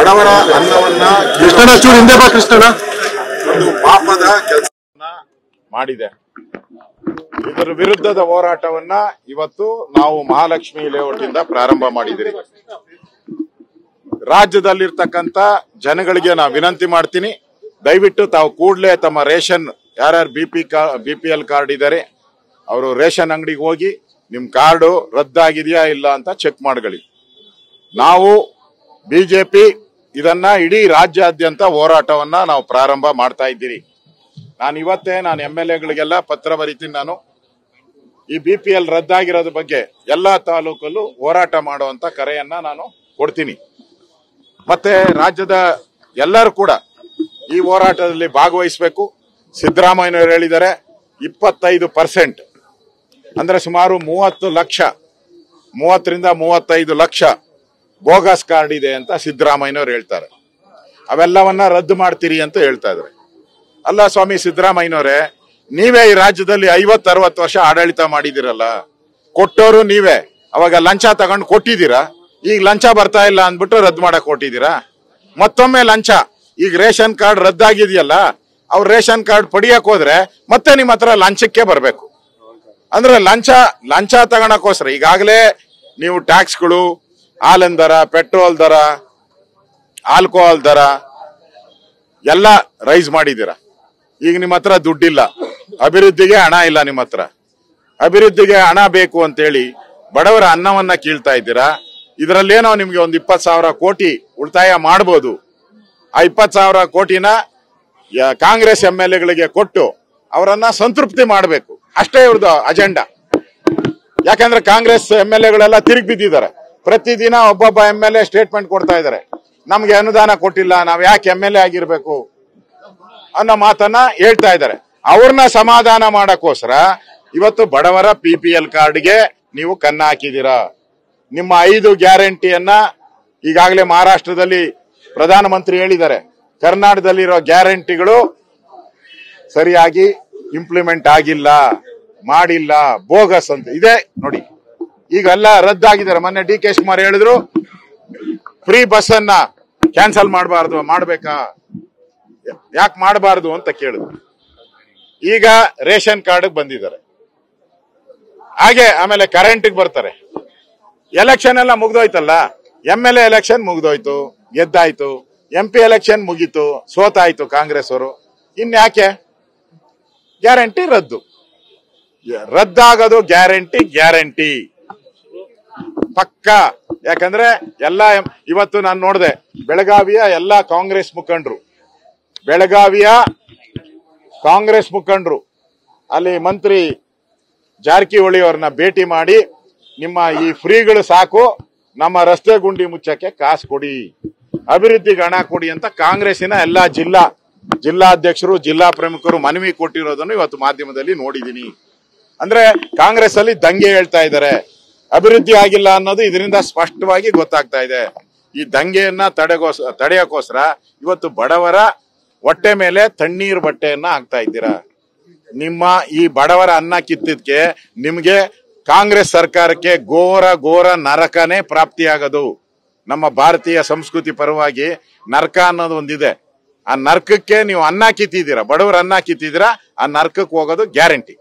ಬಡವರ ಅನ್ನವನ್ನ ಒಂದು ಪಾಪದ ಕೆಲಸವನ್ನ ಮಾಡಿದೆ. ಇದರ ವಿರುದ್ಧದ ಹೋರಾಟವನ್ನ ಇವತ್ತು ನಾವು ಮಹಾಲಕ್ಷ್ಮಿ ಲೇಔಟ್ ಇಂದ ಪ್ರಾರಂಭ ಮಾಡಿದಿರಿ. ರಾಜ್ಯದಲ್ಲಿರ್ತಕ್ಕಂಥ ಜನಗಳಿಗೆ ನಾ ವಿನಂತಿ ಮಾಡ್ತೀನಿ, ದಯವಿಟ್ಟು ತಾವು ಕೂಡಲೇ ತಮ್ಮ ರೇಷನ್ ಯಾರ್ಯಾರು BPL ಕಾರ್ಡ್ ಇದ್ದಾರೆ ಅವರು ರೇಷನ್ ಅಂಗಡಿಗೆ ಹೋಗಿ ನಿಮ್ ಕಾರ್ಡು ರದ್ದಾಗಿದೆಯಾ ಇಲ್ಲ ಅಂತ ಚೆಕ್ ಮಾಡ್ಕೊಳ್ಳಿ. ನಾವು ಬಿಜೆಪಿ ಇದನ್ನ ಇಡೀ ರಾಜ್ಯಾದ್ಯಂತ ಹೋರಾಟವನ್ನ ನಾವು ಪ್ರಾರಂಭ ಮಾಡ್ತಾ ಇದ್ದೀರಿ. ನಾನು MLAಗಳಿಗೆಲ್ಲ ಪತ್ರ ಬರೀತೀನಿ. ನಾನು ಈ BPL ರದ್ದಾಗಿರೋದ್ರ ಬಗ್ಗೆ ಎಲ್ಲಾ ತಾಲೂಕಲ್ಲೂ ಹೋರಾಟ ಮಾಡುವಂತ ಕರೆಯನ್ನ ನಾನು ಕೊಡ್ತೀನಿ. ಮತ್ತೆ ರಾಜ್ಯದ ಎಲ್ಲರೂ ಕೂಡ ಈ ಹೋರಾಟದಲ್ಲಿ ಭಾಗವಹಿಸಬೇಕು. ಸಿದ್ದರಾಮಯ್ಯನವರು ಹೇಳಿದ್ದಾರೆ 25% ಅಂದ್ರೆ ಸುಮಾರು 30 ಲಕ್ಷ 30ರಿಂದ 35 ಲಕ್ಷ ಬೋಗಸ್ ಕಾರ್ಡ್ ಇದೆ ಅಂತ ಸಿದ್ದರಾಮಯ್ಯನವರು ಹೇಳ್ತಾರೆ. ಅವೆಲ್ಲವನ್ನ ರದ್ದು ಮಾಡ್ತೀರಿ ಅಂತ ಹೇಳ್ತಾ ಇದ್ದಾರೆ. ಅಲ್ಲ ಸ್ವಾಮಿ ಸಿದ್ದರಾಮಯ್ಯನವರೇ, ನೀವೇ ಈ ರಾಜ್ಯದಲ್ಲಿ 50-60 ವರ್ಷ ಆಡಳಿತ ಮಾಡಿದಿರಲ್ಲ, ಕೊಟ್ಟೋರು ನೀವೇ. ಅವಾಗ ಲಂಚ ತಗೊಂಡು ಕೊಟ್ಟಿದ್ದೀರಾ, ಈಗ ಲಂಚ ಬರ್ತಾ ಇಲ್ಲ ಅಂದ್ಬಿಟ್ಟು ರದ್ದು ಮಾಡಕ್ ಕೊಟ್ಟಿದ್ದೀರಾ. ಮತ್ತೊಮ್ಮೆ ಲಂಚ, ಈಗ ರೇಷನ್ ಕಾರ್ಡ್ ರದ್ದಾಗಿದೆಯಲ್ಲ, ಅವ್ರ ರೇಷನ್ ಕಾರ್ಡ್ ಪಡಿಯಕ್ ಹೋದ್ರೆ ಮತ್ತೆ ನಿಮ್ಮ ಹತ್ರ ಲಂಚಕ್ಕೆ ಬರ್ಬೇಕು. ಅಂದ್ರೆ ಲಂಚ ತಗೊಳಕೋಸ್ಕರ ಈಗಾಗಲೇ ನೀವು ಟ್ಯಾಕ್ಸ್ಗಳು, ಹಾಲಿನ ದರ, ಪೆಟ್ರೋಲ್ ದರ, ಆಲ್ಕೋಹಾಲ್ ದರ ಎಲ್ಲ ರೈಸ್ ಮಾಡಿದ್ದೀರಾ. ಈಗ ನಿಮ್ಮ ಹತ್ರ ದುಡ್ಡಿಲ್ಲ, ಅಭಿವೃದ್ಧಿಗೆ ಹಣ ಇಲ್ಲ. ನಿಮ್ಮ ಹತ್ರ ಅಭಿವೃದ್ಧಿಗೆ ಹಣ ಬೇಕು ಅಂತೇಳಿ ಬಡವರ ಅನ್ನವನ್ನ ಕೀಳ್ತಾ ಇದ್ದೀರಾ. ಇದರಲ್ಲೇನೋ ನಿಮ್ಗೆ ಒಂದು 20,000 ಕೋಟಿ ಉಳಿತಾಯ ಮಾಡಬಹುದು. ಆ 20,000 ಕೋಟಿನ ಕಾಂಗ್ರೆಸ್ MLAಗಳಿಗೆ ಕೊಟ್ಟು ಅವರನ್ನ ಸಂತೃಪ್ತಿ ಮಾಡಬೇಕು, ಅಷ್ಟೇ ಇವ್ರದ್ದು ಅಜೆಂಡಾ. ಯಾಕಂದ್ರೆ ಕಾಂಗ್ರೆಸ್ MLAಗಳೆಲ್ಲ ತಿರುಗಿ ಬಿದ್ದಿದ್ದಾರೆ. ಪ್ರತಿದಿನ ಒಬ್ಬೊಬ್ಬ MLA ಸ್ಟೇಟ್ಮೆಂಟ್ ಕೊಡ್ತಾ ಇದ್ದಾರೆ, ನಮ್ಗೆ ಅನುದಾನ ಕೊಟ್ಟಿಲ್ಲ, ನಾವ್ ಯಾಕೆ MLA ಆಗಿರ್ಬೇಕು ಅನ್ನೋ ಮಾತನ್ನ ಹೇಳ್ತಾ ಇದ್ದಾರೆ. ಅವ್ರನ್ನ ಸಮಾಧಾನ ಮಾಡಕ್ಕೋಸ್ಕರ ಇವತ್ತು ಬಡವರ PPL ಕಾರ್ಡ್ಗೆ ನೀವು ಕನ್ನ ಹಾಕಿದ್ದೀರಾ. ನಿಮ್ಮ 5 ಗ್ಯಾರಂಟಿಯನ್ನ ಈಗಾಗಲೇ ಮಹಾರಾಷ್ಟ್ರದಲ್ಲಿ ಪ್ರಧಾನಮಂತ್ರಿ ಹೇಳಿದ್ದಾರೆ, ಕರ್ನಾಟಕದಲ್ಲಿರೋ ಗ್ಯಾರಂಟಿಗಳು ಸರಿಯಾಗಿ ಇಂಪ್ಲಿಮೆಂಟ್ ಆಗಿಲ್ಲ, ಮಾಡಿಲ್ಲ, ಬೋಗಸ್ ಅಂತ ಇದೆ ನೋಡಿ. ಈಗೆಲ್ಲ ರದ್ದಾಗಿದ್ದಾರೆ. ಮೊನ್ನೆ DK ಶಿವಕುಮಾರ್ ಹೇಳಿದ್ರು ಫ್ರೀ ಬಸ್ ಅನ್ನ ಕ್ಯಾನ್ಸಲ್ ಮಾಡಬಾರ್ದು, ಮಾಡ್ಬೇಕಾ, ಯಾಕೆ ಮಾಡಬಾರ್ದು ಅಂತ ಕೇಳಿದ್ರು. ಈಗ ರೇಷನ್ ಕಾರ್ಡ್ ಬಂದಿದ್ದಾರೆ, ಹಾಗೆ ಆಮೇಲೆ ಕರೆಂಟ್ಗೆ ಬರ್ತಾರೆ. ಎಲೆಕ್ಷನ್ ಎಲ್ಲ ಮುಗ್ದೋಯ್ತಲ್ಲ, MLA ಎಲೆಕ್ಷನ್ ಮುಗ್ದೋಯ್ತು, ಗೆದ್ದಾಯ್ತು. MP ಎಲೆಕ್ಷನ್ ಮುಗೀತು, ಸೋತಾಯ್ತು ಕಾಂಗ್ರೆಸ್ ಅವರು. ಇನ್ಯಾಕೆ ಗ್ಯಾರಂಟಿ ರದ್ದಾಗೋದು? ಗ್ಯಾರಂಟಿ ಪಕ್ಕ. ಯಾಕಂದ್ರೆ ಎಲ್ಲ ಇವತ್ತು ನಾನು ನೋಡಿದೆ, ಬೆಳಗಾವಿಯ ಎಲ್ಲ ಕಾಂಗ್ರೆಸ್ ಮುಖಂಡರು ಅಲ್ಲಿ ಮಂತ್ರಿ ಜಾರಕಿಹೊಳಿ ಅವ್ರನ್ನ ಭೇಟಿ ಮಾಡಿ, ನಿಮ್ಮ ಈ ಫ್ರೀಗಳು ಸಾಕು, ನಮ್ಮ ರಸ್ತೆ ಗುಂಡಿ ಮುಚ್ಚಕ್ಕೆ ಕಾಸು ಕೊಡಿ, ಅಭಿವೃದ್ಧಿಗೆ ಹಣ ಕೊಡಿ ಅಂತ ಕಾಂಗ್ರೆಸ್ಸಿನ ಎಲ್ಲಾ ಜಿಲ್ಲಾಧ್ಯಕ್ಷರು, ಜಿಲ್ಲಾ ಪ್ರಮುಖರು ಮನವಿ ಕೊಟ್ಟಿರೋದನ್ನು ಇವತ್ತು ಮಾಧ್ಯಮದಲ್ಲಿ ನೋಡಿದೀನಿ. ಅಂದ್ರೆ ಕಾಂಗ್ರೆಸ್ ಅಲ್ಲಿ ದಂಗೆ ಹೇಳ್ತಾ ಇದ್ದಾರೆ, ಅಭಿವೃದ್ಧಿ ಆಗಿಲ್ಲ ಅನ್ನೋದು ಇದರಿಂದ ಸ್ಪಷ್ಟವಾಗಿ ಗೊತ್ತಾಗ್ತಾ ಇದೆ. ಈ ದಂಗೆಯನ್ನ ತಡೆಯೋಕೋಸ್ಕರ ಇವತ್ತು ಬಡವರ ಹೊಟ್ಟೆ ಮೇಲೆ ತಣ್ಣೀರು ಬಟ್ಟೆಯನ್ನ ಹಾಕ್ತಾ ಇದ್ದೀರಾ. ನಿಮ್ಮ ಈ ಬಡವರ ಅನ್ನ ಕಿತ್ತಿದ್ಕೆ ನಿಮ್ಗೆ ಕಾಂಗ್ರೆಸ್ ಸರ್ಕಾರಕ್ಕೆ ಘೋರ ನರಕನೇ ಪ್ರಾಪ್ತಿಯಾಗದು. ನಮ್ಮ ಭಾರತೀಯ ಸಂಸ್ಕೃತಿ ಪರವಾಗಿ ನರಕ ಅನ್ನೋದು ಒಂದಿದೆ. ಆ ನರಕಕ್ಕೆ ನೀವು ಅನ್ನ ಕಿತ್ತಿದ್ದೀರಾ, ಬಡವರ ಅನ್ನ ಕಿತ್ತಿದ್ದೀರಾ, ಆ ನರಕಕ್ಕೆ ಹೋಗೋದು ಗ್ಯಾರಂಟಿ.